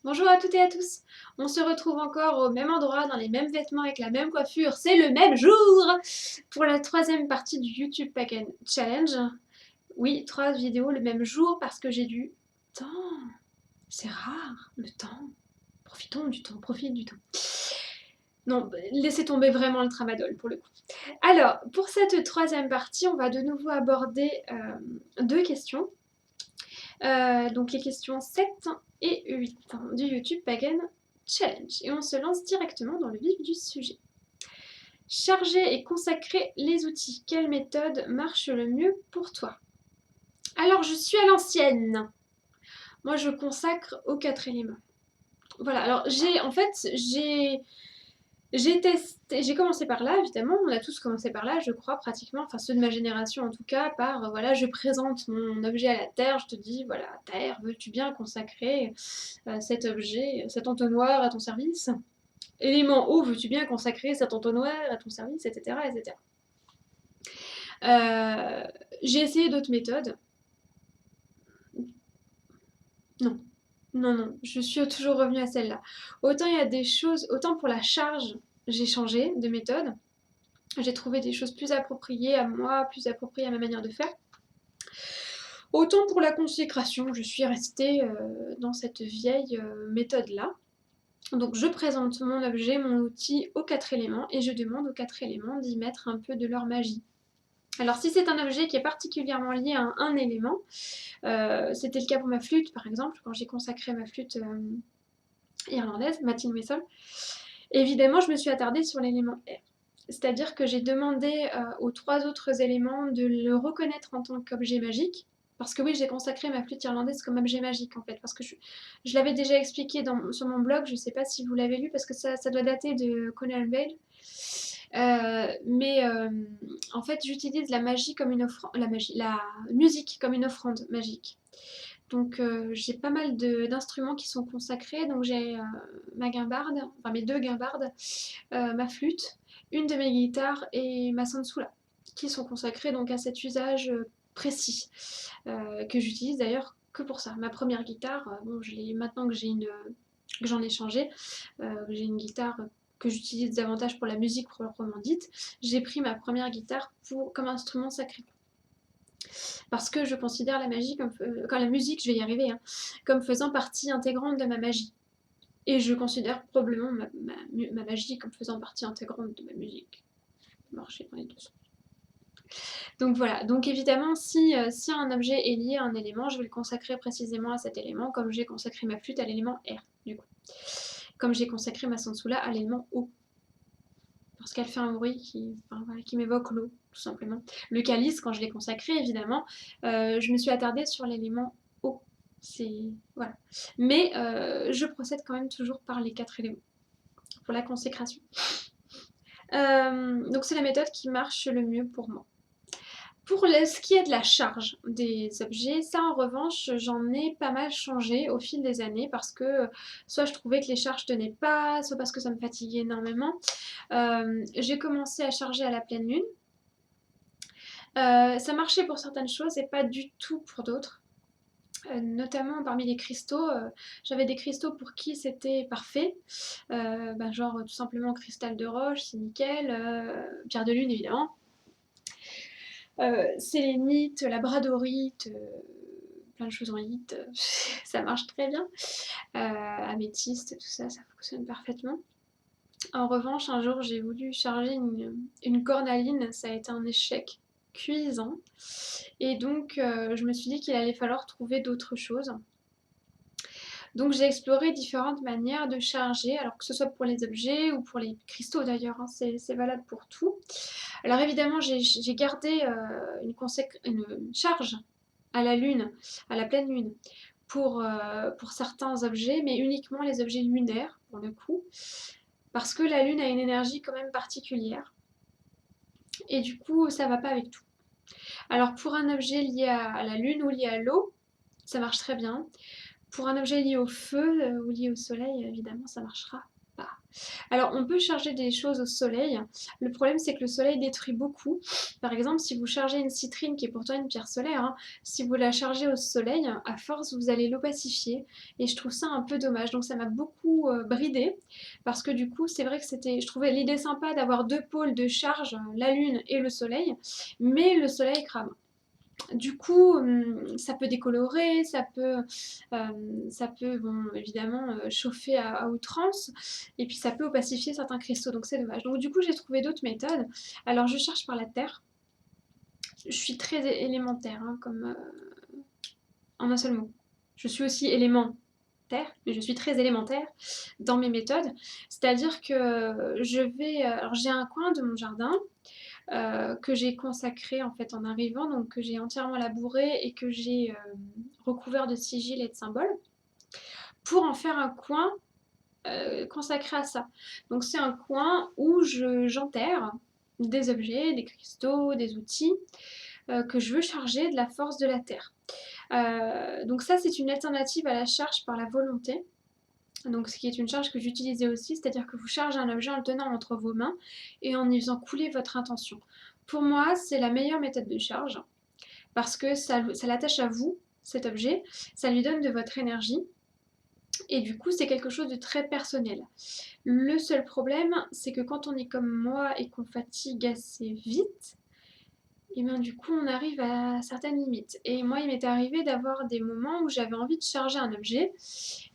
Bonjour à toutes et à tous. On se retrouve encore au même endroit, dans les mêmes vêtements, avec la même coiffure. C'est le même jour pour la troisième partie du YouTube Pack and Challenge. Oui, 3 vidéos le même jour parce que j'ai du temps. C'est rare, le temps. Profitons du temps, profite du temps. Non, laissez tomber vraiment le tramadol pour le coup. Alors, pour cette troisième partie, on va de nouveau aborder 2 questions. Donc les questions 7 et 8 du YouTube Pagan Challenge. Et on se lance directement dans le vif du sujet. Charger et consacrer les outils. Quelle méthode marche le mieux pour toi? Alors je suis à l'ancienne. Moi je consacre aux 4 éléments. Voilà, alors j'ai testé, j'ai commencé par là, évidemment, on a tous commencé par là, je crois, pratiquement, enfin ceux de ma génération en tout cas, par voilà, je présente mon objet à la Terre, je te dis, voilà, Terre, veux-tu bien consacrer cet objet, cet entonnoir à ton service? Élément eau, veux-tu bien consacrer cet entonnoir à ton service, etc. etc. Euh, j'ai essayé d'autres méthodes. Non, non, non, je suis toujours revenue à celle-là. Autant il y a des choses, autant pour la charge, j'ai changé de méthode. J'ai trouvé des choses plus appropriées à moi, plus appropriées à ma manière de faire. Autant pour la consécration, je suis restée dans cette vieille méthode-là. Donc je présente mon objet, mon outil aux 4 éléments et je demande aux 4 éléments d'y mettre un peu de leur magie. Alors si c'est un objet qui est particulièrement lié à un élément, c'était le cas pour ma flûte par exemple, quand j'ai consacré ma flûte irlandaise, Matin Whistle, évidemment je me suis attardée sur l'élément air. C'est-à-dire que j'ai demandé aux 3 autres éléments de le reconnaître en tant qu'objet magique. Parce que oui, j'ai consacré ma flûte irlandaise comme objet magique en fait. Parce que je l'avais déjà expliqué sur mon blog, je ne sais pas si vous l'avez lu, parce que ça doit dater de Conan Bale. Mais en fait, j'utilise la magie comme une offrande, la musique comme une offrande magique. Donc j'ai pas mal d'instruments qui sont consacrés. Donc j'ai ma guimbarde, enfin mes 2 guimbardes, ma flûte, une de mes guitares et ma sansula, qui sont consacrées donc à cet usage précis, que j'utilise d'ailleurs que pour ça. Ma première guitare, bon, maintenant que que j'en ai changé, j'ai une guitare que j'utilise davantage pour la musique proprement dite. J'ai pris ma première guitare comme instrument sacré. Parce que je considère la magie quand la musique, je vais y arriver, hein, comme faisant partie intégrante de ma magie. Et je considère probablement ma magie comme faisant partie intégrante de ma musique. Marcher dans les 2 sens. Donc voilà, donc évidemment, si un objet est lié à un élément, je vais le consacrer précisément à cet élément, comme j'ai consacré ma flûte à l'élément R, du coup. Comme j'ai consacré ma sansula à l'élément O. Parce qu'elle fait un bruit qui m'évoque l'eau, tout simplement. Le calice, quand je l'ai consacré, évidemment, je me suis attardée sur l'élément eau. Voilà. Mais je procède quand même toujours par les 4 éléments pour la consécration. Donc c'est la méthode qui marche le mieux pour moi. Pour ce qui est de la charge des objets, ça en revanche, j'en ai pas mal changé au fil des années parce que soit je trouvais que les charges tenaient pas, soit parce que ça me fatiguait énormément. J'ai commencé à charger à la pleine lune. Ça marchait pour certaines choses et pas du tout pour d'autres. Notamment parmi les cristaux, j'avais des cristaux pour qui c'était parfait, genre tout simplement cristal de roche, c'est nickel, pierre de lune évidemment, sélénite, labradorite, plein de choses en hit, ça marche très bien, améthyste, tout ça, ça fonctionne parfaitement. En revanche, un jour, j'ai voulu charger une cornaline, ça a été un échec cuisant. Et donc, je me suis dit qu'il allait falloir trouver d'autres choses. Donc, j'ai exploré différentes manières de charger, alors que ce soit pour les objets ou pour les cristaux d'ailleurs, hein, c'est valable pour tout. Alors, évidemment, j'ai gardé une charge à la lune, à la pleine lune, pour certains objets, mais uniquement les objets lunaires, pour le coup, parce que la lune a une énergie quand même particulière. Et du coup, ça va pas avec tout. Alors pour un objet lié à la lune ou lié à l'eau, ça marche très bien. Pour un objet lié au feu ou lié au soleil, évidemment, ça marchera pas. Alors, on peut charger des choses au soleil. Le problème, c'est que le soleil détruit beaucoup. Par exemple, si vous chargez une citrine, qui est pourtant une pierre solaire, hein, si vous la chargez au soleil, à force, vous allez l'opacifier. Et je trouve ça un peu dommage. Donc, ça m'a beaucoup bridée. Parce que du coup, c'est vrai que je trouvais l'idée sympa d'avoir deux pôles de charge, la lune et le soleil. Mais le soleil crame. Du coup, ça peut décolorer, bon, évidemment chauffer à outrance, et puis ça peut opacifier certains cristaux, donc c'est dommage. Donc du coup, j'ai trouvé d'autres méthodes. Alors, je cherche par la terre. Je suis très élémentaire, hein, en un seul mot. Je suis aussi élément terre, mais je suis très élémentaire dans mes méthodes. C'est-à-dire que alors j'ai un coin de mon jardin que j'ai consacré en fait en arrivant, donc que j'ai entièrement labouré et que j'ai recouvert de sigils et de symboles, pour en faire un coin consacré à ça. Donc c'est un coin où j'enterre des objets, des cristaux, des outils que je veux charger de la force de la terre. Donc ça, c'est une alternative à la charge par la volonté. Donc, ce qui est une charge que j'utilisais aussi, c'est-à-dire que vous chargez un objet en le tenant entre vos mains et en y faisant couler votre intention. Pour moi, c'est la meilleure méthode de charge parce que ça l'attache à vous, cet objet, ça lui donne de votre énergie et du coup, c'est quelque chose de très personnel. Le seul problème, c'est que quand on est comme moi et qu'on fatigue assez vite, et bien du coup on arrive à certaines limites. Et moi il m'était arrivé d'avoir des moments où j'avais envie de charger un objet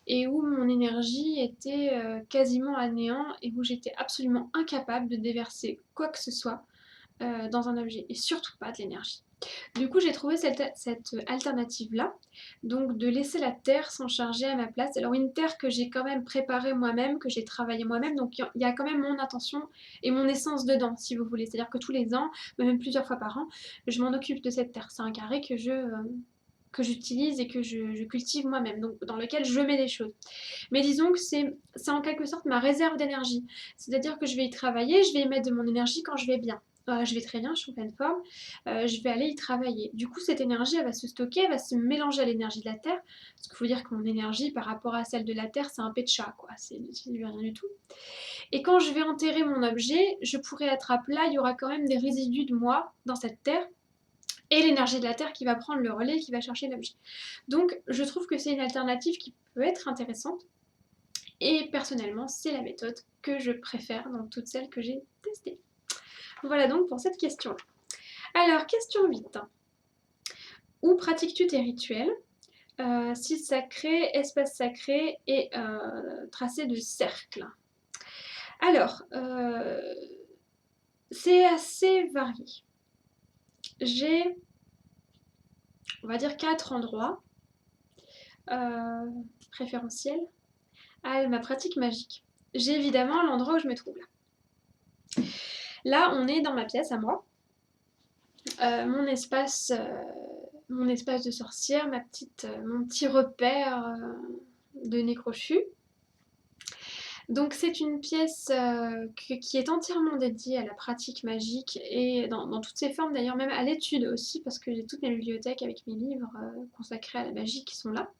et où mon énergie était quasiment à néant et où j'étais absolument incapable de déverser quoi que ce soit dans un objet et surtout pas de l'énergie. Du coup, j'ai trouvé cette alternative-là, donc de laisser la terre s'en charger à ma place. Alors une terre que j'ai quand même préparée moi-même, que j'ai travaillée moi-même, donc il y a quand même mon intention et mon essence dedans, si vous voulez. C'est-à-dire que tous les ans, même plusieurs fois par an, je m'en occupe de cette terre. C'est un carré que j'utilise et que je cultive moi-même, donc dans lequel je mets des choses. Mais disons que c'est en quelque sorte ma réserve d'énergie. C'est-à-dire que je vais y travailler, je vais y mettre de mon énergie quand je vais bien. Je vais très bien, je suis en pleine forme, je vais aller y travailler. Du coup, cette énergie, elle va se stocker, elle va se mélanger à l'énergie de la Terre. Parce qu'il faut dire que mon énergie, par rapport à celle de la Terre, c'est un pet de chat, quoi. C'est rien du tout. Et quand je vais enterrer mon objet, je pourrai être à plat, il y aura quand même des résidus de moi dans cette Terre. Et l'énergie de la Terre qui va prendre le relais, qui va chercher l'objet. Donc, je trouve que c'est une alternative qui peut être intéressante. Et personnellement, c'est la méthode que je préfère dans toutes celles que j'ai testées. Voilà donc pour cette question. Alors, question 8. Où pratiques-tu tes rituels? Site sacré, espace sacré et tracé de cercle. Alors, c'est assez varié. J'ai, on va dire, 4 endroits préférentiels à ma pratique magique. J'ai évidemment l'endroit où je me trouve là. Là, on est dans ma pièce à moi. Mon espace de sorcière, mon petit repère de nécrochu. Donc c'est une pièce qui est entièrement dédiée à la pratique magique et dans toutes ses formes d'ailleurs, même à l'étude aussi, parce que j'ai toutes mes bibliothèques avec mes livres consacrés à la magie qui sont là.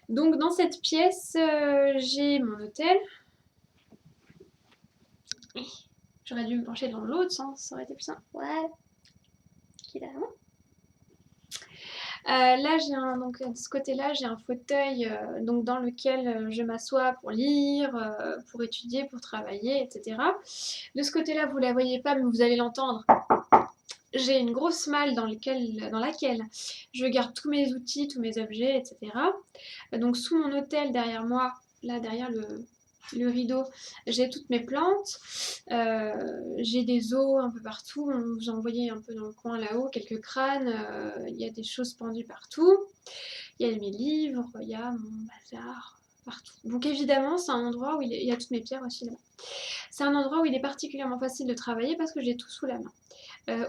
Donc dans cette pièce, j'ai mon hôtel. J'aurais dû me pencher dans l'autre sens, ça aurait été plus simple. Ouais, qui est là. Là, donc de ce côté-là, j'ai un fauteuil donc dans lequel je m'assois pour lire, pour étudier, pour travailler, etc. De ce côté-là, vous la voyez pas, mais vous allez l'entendre. J'ai une grosse malle dans laquelle je garde tous mes outils, tous mes objets, etc. Donc sous mon hôtel, derrière moi, là derrière le rideau, j'ai toutes mes plantes, j'ai des os un peu partout, vous en voyez un peu dans le coin là-haut, quelques crânes, il y a des choses pendues partout, il y a mes livres, il y a mon bazar partout. Donc évidemment, c'est un endroit où il y a toutes mes pierres aussi là-bas. C'est un endroit où il est particulièrement facile de travailler parce que j'ai tout sous la main.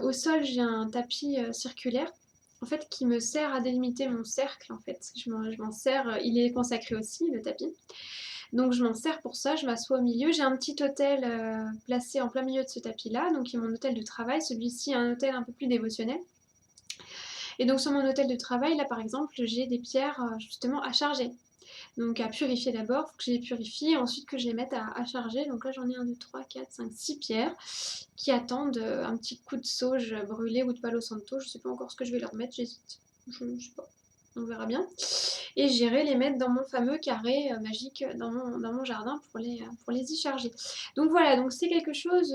Au sol, j'ai un tapis circulaire en fait, qui me sert à délimiter mon cercle. En fait, je m'en sers. Il est consacré aussi, le tapis. Donc, je m'en sers pour ça. Je m'assois au milieu. J'ai un petit hôtel placé en plein milieu de ce tapis-là, donc qui est mon hôtel de travail. Celui-ci est un hôtel un peu plus dévotionnel. Et donc sur mon hôtel de travail, là par exemple, j'ai des pierres justement à charger. Donc à purifier d'abord, il faut que je les purifie, et ensuite que je les mette à charger. Donc là j'en ai 1, 2, 3, 4, 5, 6 pierres qui attendent un petit coup de sauge brûlé ou de palo santo. Je sais pas encore ce que je vais leur mettre, j'hésite. Je sais pas, on verra bien. Et j'irai les mettre dans mon fameux carré magique dans mon jardin pour les y charger. Donc voilà, donc c'est quelque chose...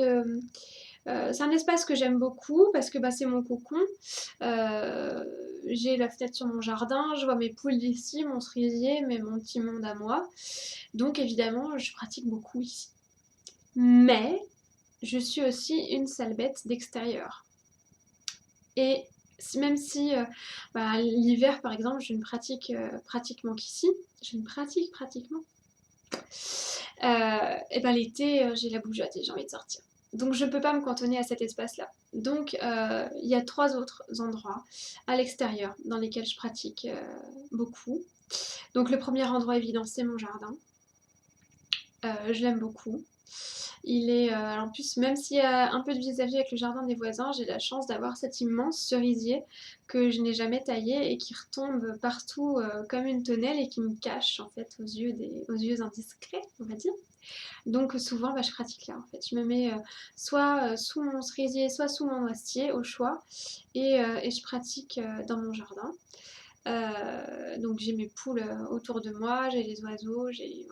c'est un espace que j'aime beaucoup parce que bah, c'est mon cocon. Euh, j'ai la fenêtre sur mon jardin, je vois mes poules d'ici, mon cerisier, mais mon petit monde à moi. Donc évidemment, je pratique beaucoup ici. Mais je suis aussi une sale bête d'extérieur. Et même si bah, l'hiver par exemple, je ne pratique pratiquement qu'ici, je ne pratique pratiquement, et ben l'été j'ai la bougeotte et j'ai envie de sortir. Donc je ne peux pas me cantonner à cet espace-là. Donc il y a 3 autres endroits à l'extérieur dans lesquels je pratique beaucoup. Donc le premier endroit évident c'est mon jardin. Je l'aime beaucoup. Il est, en plus, même s'il y a un peu de vis-à-vis avec le jardin des voisins, j'ai la chance d'avoir cet immense cerisier que je n'ai jamais taillé et qui retombe partout comme une tonnelle et qui me cache en fait aux yeux indiscrets, on va dire. Donc souvent, bah, je pratique là en fait. Je me mets soit sous mon cerisier, soit sous mon noisetier au choix et je pratique dans mon jardin. Donc j'ai mes poules autour de moi, j'ai les oiseaux, j'ai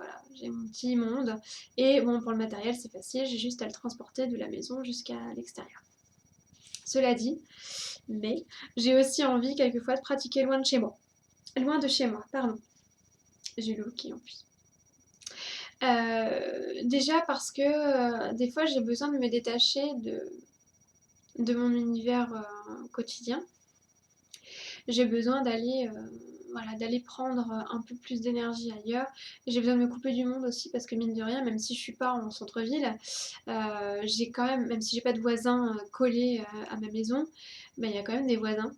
mon petit monde. Et bon, pour le matériel, c'est facile, j'ai juste à le transporter de la maison jusqu'à l'extérieur. Cela dit, mais j'ai aussi envie quelquefois de pratiquer loin de chez moi. Loin de chez moi, pardon. J'ai le qui en plus. Déjà parce que des fois j'ai besoin de me détacher de mon univers quotidien. J'ai besoin d'aller voilà, d'aller prendre un peu plus d'énergie ailleurs. J'ai besoin de me couper du monde aussi parce que mine de rien, même si je suis pas en centre-ville, j'ai quand même, même si j'ai pas de voisins collés à ma maison, il y a quand même des voisins.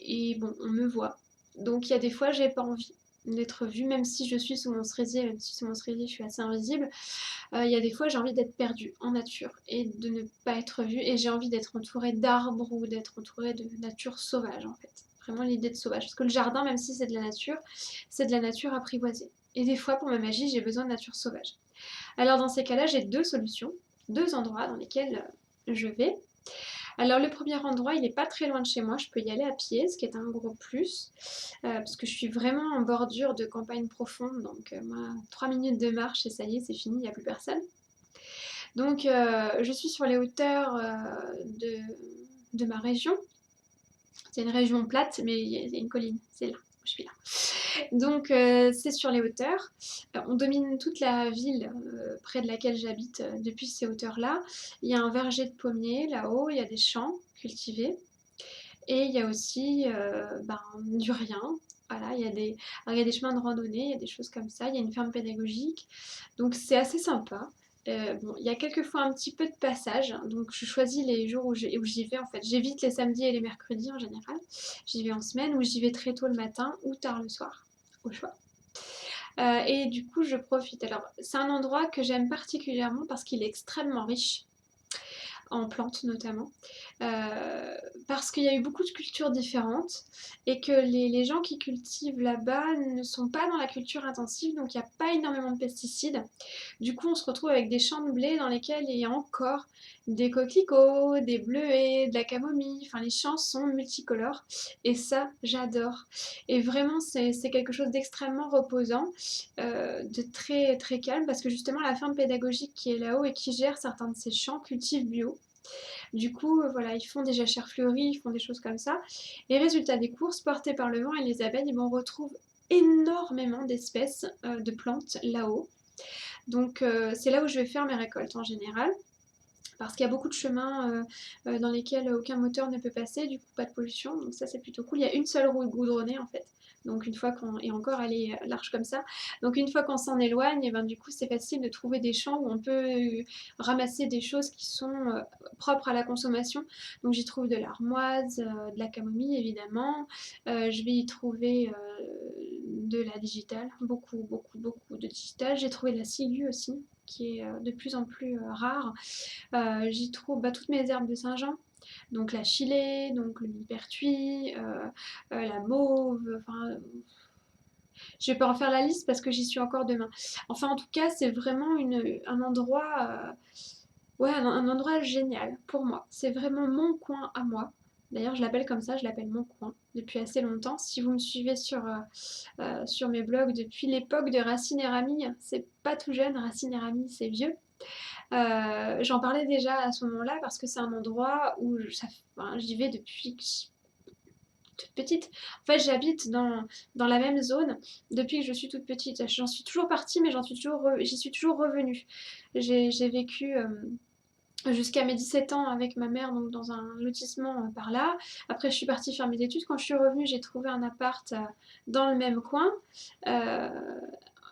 Et bon, on me voit. Donc il y a des fois, j'ai pas envie d'être vue, même si je suis sous mon cerisier, même si sous mon cerisier je suis assez invisible. Il y a des fois, j'ai envie d'être perdue en nature et de ne pas être vue. Et j'ai envie d'être entourée d'arbres ou d'être entourée de nature sauvage en fait. Vraiment l'idée de sauvage. Parce que le jardin, même si c'est de la nature apprivoisée. Et des fois, pour ma magie, j'ai besoin de nature sauvage. Alors dans ces cas-là, j'ai 2 solutions, 2 endroits dans lesquels je vais. Alors le premier endroit, il n'est pas très loin de chez moi, je peux y aller à pied, ce qui est un gros plus, parce que je suis vraiment en bordure de campagne profonde, donc moi, 3 minutes de marche et ça y est, c'est fini, il n'y a plus personne. Donc je suis sur les hauteurs de ma région. C'est une région plate, mais il y a une colline, c'est là, je suis là. Donc c'est sur les hauteurs. On domine toute la ville près de laquelle j'habite depuis ces hauteurs-là. Il y a un verger de pommiers là-haut, il y a des champs cultivés. Et il y a aussi du rien. Voilà, il y a des chemins de randonnée, il y a des choses comme ça, il y a une ferme pédagogique. Donc c'est assez sympa. Bon, il y a quelquefois un petit peu de passage, hein, donc je choisis les jours où j'y vais en fait. J'évite les samedis et les mercredis en général. J'y vais en semaine ou j'y vais très tôt le matin ou tard le soir, au choix. Et du coup, je profite. Alors, c'est un endroit que j'aime particulièrement parce qu'il est extrêmement riche en plantes notamment, parce qu'il y a eu beaucoup de cultures différentes et que les gens qui cultivent là-bas ne sont pas dans la culture intensive, donc il n'y a pas énormément de pesticides. Du coup, on se retrouve avec des champs de blé dans lesquels il y a encore des coquelicots, des bleuets, de la camomille, enfin les champs sont multicolores et ça, j'adore. Et vraiment, c'est quelque chose d'extrêmement reposant, de très, très calme, parce que justement, la ferme pédagogique qui est là-haut et qui gère certains de ces champs cultive bio. Du coup, voilà, ils font des jachères fleuries, ils font des choses comme ça. Et résultat des courses, portés par le vent et les abeilles, on retrouve énormément d'espèces de plantes là-haut. Donc c'est là où je vais faire mes récoltes en général. Parce qu'il y a beaucoup de chemins dans lesquels aucun moteur ne peut passer, du coup pas de pollution, donc ça c'est plutôt cool. Il y a une seule route goudronnée en fait, donc une fois qu'on... et encore elle est large comme ça, donc une fois qu'on s'en éloigne, et ben, du coup c'est facile de trouver des champs où on peut ramasser des choses qui sont propres à la consommation. Donc j'y trouve de l'armoise, de la camomille évidemment, je vais y trouver de la digitale, beaucoup, beaucoup, beaucoup de digital. J'ai trouvé de la ciguë aussi, qui est de plus en plus rare. J'y trouve toutes mes herbes de Saint-Jean. Donc la chilée, donc le millepertuis, la mauve, enfin je vais pas en faire la liste parce que j'y suis encore demain. Enfin, en tout cas, c'est vraiment un endroit, ouais, un endroit génial pour moi. C'est vraiment mon coin à moi. D'ailleurs, je l'appelle comme ça, je l'appelle mon coin depuis assez longtemps. Si vous me suivez sur mes blogs depuis l'époque de Racine et Rami, c'est pas tout jeune, Racine et Rami, c'est vieux. J'en parlais déjà à ce moment-là parce que c'est un endroit où enfin, j'y vais depuis que toute petite. En fait, j'habite dans la même zone depuis que je suis toute petite. J'en suis toujours partie, mais j'y suis toujours revenue. J'ai vécu jusqu'à mes 17 ans avec ma mère donc dans un lotissement par là. Après, je suis partie faire mes études. Quand je suis revenue, j'ai trouvé un appart dans le même coin. Euh,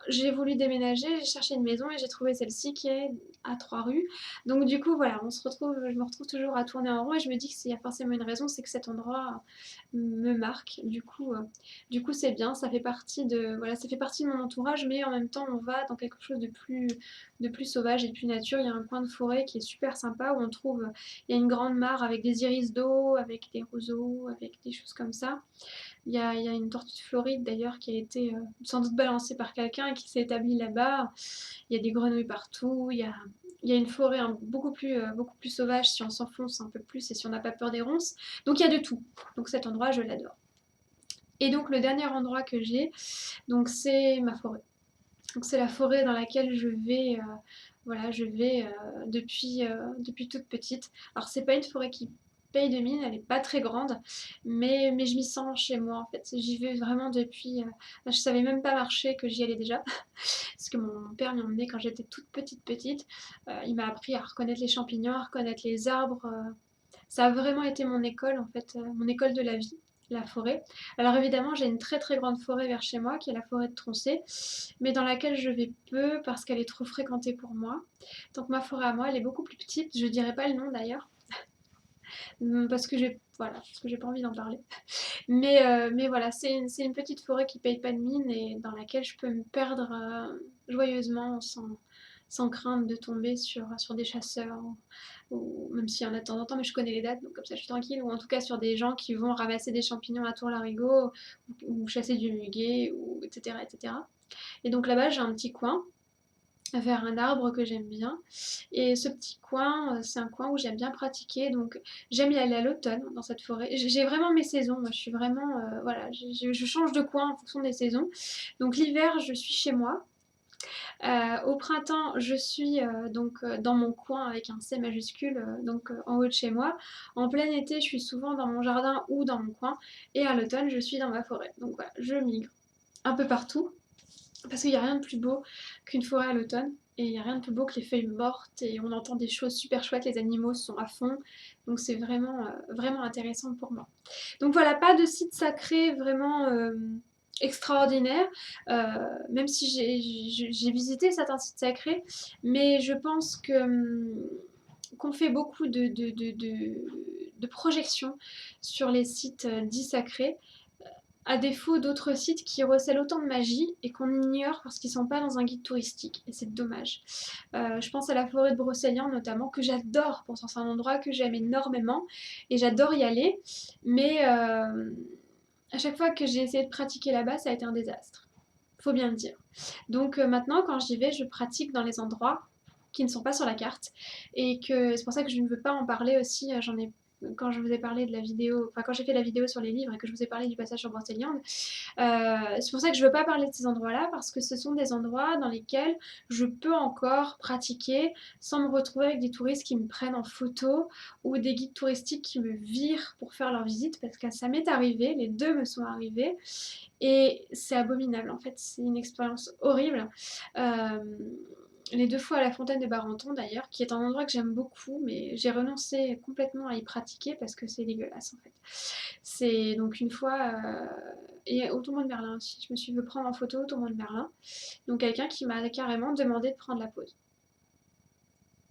j'ai voulu déménager, j'ai cherché une maison et j'ai trouvé celle-ci qui est à 3 rues. Donc du coup voilà, je me retrouve toujours à tourner en rond et je me dis qu'il y a forcément une raison, c'est que cet endroit me marque. Du coup c'est bien, ça fait partie de mon entourage, mais en même temps on va dans quelque chose de plus sauvage et de plus nature. Il y a un coin de forêt qui est super sympa où il y a une grande mare avec des iris d'eau, avec des roseaux, avec des choses comme ça. Il y a une tortue de Floride d'ailleurs qui a été sans doute balancée par quelqu'un et qui s'est établie là-bas. Il y a des grenouilles partout. Il y a une forêt beaucoup plus sauvage si on s'enfonce un peu plus et si on n'a pas peur des ronces. Donc il y a de tout. Donc cet endroit, je l'adore. Et donc le dernier endroit que j'ai, donc c'est ma forêt. Donc c'est la forêt dans laquelle je vais depuis toute petite. Alors c'est pas une forêt qui paye de mine, elle est pas très grande, mais je m'y sens chez moi en fait. J'y vais vraiment depuis. Je savais même pas marcher que j'y allais déjà, parce que mon père m'y emmenait quand j'étais toute petite. Il m'a appris à reconnaître les champignons, à reconnaître les arbres. Ça a vraiment été mon école en fait, mon école de la vie, la forêt. Alors évidemment, j'ai une très très grande forêt vers chez moi, qui est la forêt de Troncé, mais dans laquelle je vais peu parce qu'elle est trop fréquentée pour moi. Donc ma forêt à moi, elle est beaucoup plus petite. Je dirais pas le nom d'ailleurs, parce que j'ai pas envie d'en parler. Mais voilà, c'est une petite forêt qui paye pas de mine et dans laquelle je peux me perdre joyeusement sans crainte de tomber sur des chasseurs, ou même s'il y en a de temps en temps, mais je connais les dates, donc comme ça je suis tranquille, ou en tout cas sur des gens qui vont ramasser des champignons à tour-larigot, ou chasser du muguet, etc., etc. Et donc là-bas, j'ai un petit coin vers un arbre que j'aime bien. Et ce petit coin, c'est un coin où j'aime bien pratiquer. Donc j'aime y aller à l'automne dans cette forêt. J'ai vraiment mes saisons. Moi, je suis vraiment, voilà, je change de coin en fonction des saisons. Donc l'hiver, je suis chez moi. Au printemps, je suis dans mon coin avec un C majuscule, donc en haut de chez moi. En plein été, je suis souvent dans mon jardin ou dans mon coin. Et à l'automne, je suis dans ma forêt. Donc voilà, je migre un peu partout. Parce qu'il n'y a rien de plus beau qu'une forêt à l'automne. Et il n'y a rien de plus beau que les feuilles mortes. Et on entend des choses super chouettes. Les animaux sont à fond. Donc c'est vraiment intéressant pour moi. Donc voilà, pas de site sacré vraiment extraordinaire. Même si j'ai visité certains sites sacrés. Mais je pense qu'on fait beaucoup de projections sur les sites dits sacrés, à défaut d'autres sites qui recèlent autant de magie et qu'on ignore parce qu'ils ne sont pas dans un guide touristique. Et c'est dommage. Je pense à la forêt de Brocéliande notamment, que j'adore. Pourtant, c'est un endroit que j'aime énormément et j'adore y aller. Mais à chaque fois que j'ai essayé de pratiquer là-bas, ça a été un désastre. Faut bien le dire. Donc maintenant, quand j'y vais, je pratique dans les endroits qui ne sont pas sur la carte. Et que c'est pour ça que je ne veux pas en parler aussi. Quand je vous ai parlé de la vidéo, enfin quand j'ai fait la vidéo sur les livres et que je vous ai parlé du passage sur Brocéliande, c'est pour ça que je ne veux pas parler de ces endroits-là parce que ce sont des endroits dans lesquels je peux encore pratiquer sans me retrouver avec des touristes qui me prennent en photo ou des guides touristiques qui me virent pour faire leur visite parce que ça m'est arrivé, les deux me sont arrivés et c'est abominable en fait, c'est une expérience horrible. Euh, les 2 fois à la fontaine de Barenton d'ailleurs, qui est un endroit que j'aime beaucoup, mais j'ai renoncé complètement à y pratiquer parce que c'est dégueulasse en fait. C'est donc une fois, et au Tourment de Merlin aussi, je me suis fait prendre en photo au Tourment de Merlin, donc quelqu'un qui m'a carrément demandé de prendre la pause.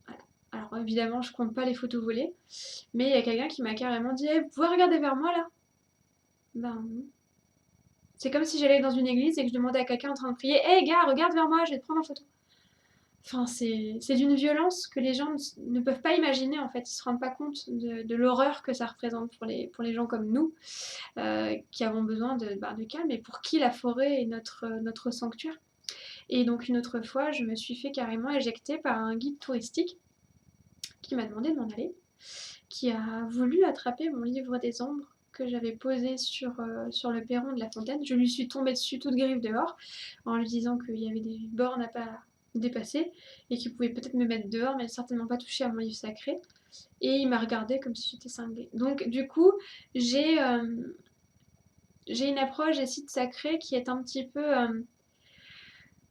Voilà. Alors évidemment, je compte pas les photos volées, mais il y a quelqu'un qui m'a carrément dit: hey, vous pouvez regarder vers moi là? Ben non. C'est comme si j'allais dans une église et que je demandais à quelqu'un en train de prier: hé hey, gars, regarde vers moi, je vais te prendre en photo. Enfin, c'est d'une violence que les gens ne peuvent pas imaginer en fait. Ils se rendent pas compte de l'horreur que ça représente pour les gens comme nous, qui avons besoin de calme et pour qui la forêt est notre sanctuaire. Et donc une autre fois, je me suis fait carrément éjecter par un guide touristique qui m'a demandé de m'en aller, qui a voulu attraper mon livre des ombres que j'avais posé sur le perron de la fontaine. Je lui suis tombée dessus toute griffe dehors en lui disant qu'il y avait des bornes à pas dépasser et qu'il pouvait peut-être me mettre dehors mais certainement pas toucher à mon livre sacré. Et il m'a regardé comme si j'étais cinglée. Donc du coup, j'ai euh, j'ai une approche des sites sacrés qui est un petit peu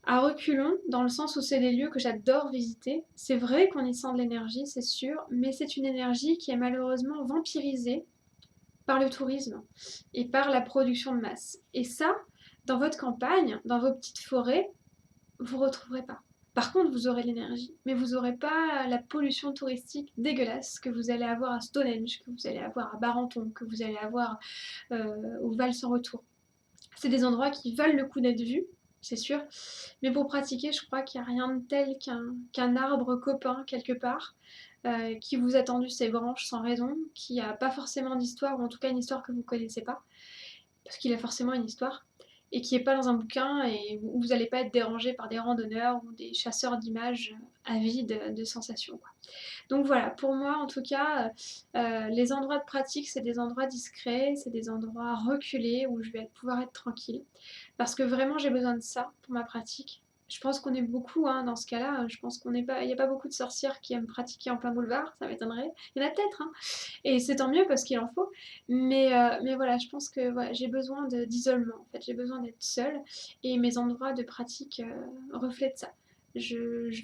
à reculons, dans le sens où c'est des lieux que j'adore visiter. C'est vrai qu'on y sent de l'énergie, c'est sûr, mais c'est une énergie qui est malheureusement vampirisée par le tourisme et par la production de masse. Et ça, dans votre campagne, dans vos petites forêts, vous ne retrouverez pas. Par contre, vous aurez l'énergie, mais vous n'aurez pas la pollution touristique dégueulasse que vous allez avoir à Stonehenge, que vous allez avoir à Barenton, que vous allez avoir au Val sans retour. C'est des endroits qui valent le coup d'être vus, c'est sûr, mais pour pratiquer, je crois qu'il n'y a rien de tel qu'un arbre copain quelque part, qui vous a tendu ses branches sans raison, qui n'a pas forcément d'histoire, ou en tout cas une histoire que vous ne connaissez pas, parce qu'il a forcément une histoire, et qui n'est pas dans un bouquin, et où vous n'allez pas être dérangé par des randonneurs ou des chasseurs d'images avides de sensations, quoi. Donc voilà, pour moi en tout cas, les endroits de pratique, c'est des endroits discrets, c'est des endroits reculés où je vais pouvoir être tranquille. Parce que vraiment, j'ai besoin de ça pour ma pratique. Je pense qu'on est beaucoup hein, dans ce cas-là. Je pense qu'on n'est pas, il n'y a pas beaucoup de sorcières qui aiment pratiquer en plein boulevard, ça m'étonnerait. Il y en a peut-être, hein. Et c'est tant mieux parce qu'il en faut. Mais voilà, je pense que voilà, j'ai besoin d'isolement. En fait, j'ai besoin d'être seule et mes endroits de pratique reflètent ça.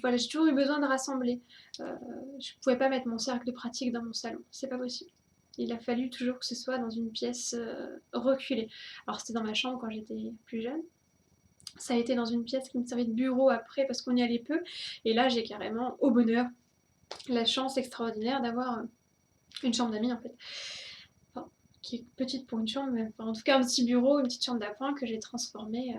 Voilà, j'ai toujours eu besoin de rassembler. Euh, je ne pouvais pas mettre mon cercle de pratique dans mon salon, c'est pas possible. Il a fallu toujours que ce soit dans une pièce reculée. Alors c'était dans ma chambre quand j'étais plus jeune. Ça a été dans une pièce qui me servait de bureau après parce qu'on y allait peu. Et là j'ai carrément, au bonheur, la chance extraordinaire d'avoir une chambre d'amis en fait. Enfin, qui est petite pour une chambre, mais enfin, en tout cas un petit bureau, une petite chambre d'appoint que j'ai transformée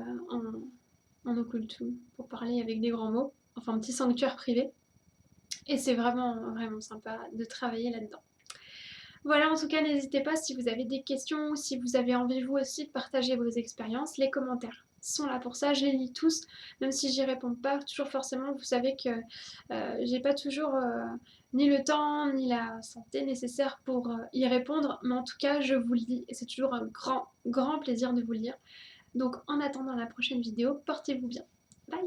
en occultum pour parler avec des grands mots. Enfin un petit sanctuaire privé. Et c'est vraiment, vraiment sympa de travailler là-dedans. Voilà, en tout cas, n'hésitez pas si vous avez des questions ou si vous avez envie vous aussi de partager vos expériences. Les commentaires sont là pour ça, je les lis tous, même si j'y réponds pas toujours forcément. Vous savez que j'ai pas toujours ni le temps ni la santé nécessaire pour y répondre, mais en tout cas, je vous le lis et c'est toujours un grand, grand plaisir de vous lire. Donc, en attendant la prochaine vidéo, portez-vous bien. Bye!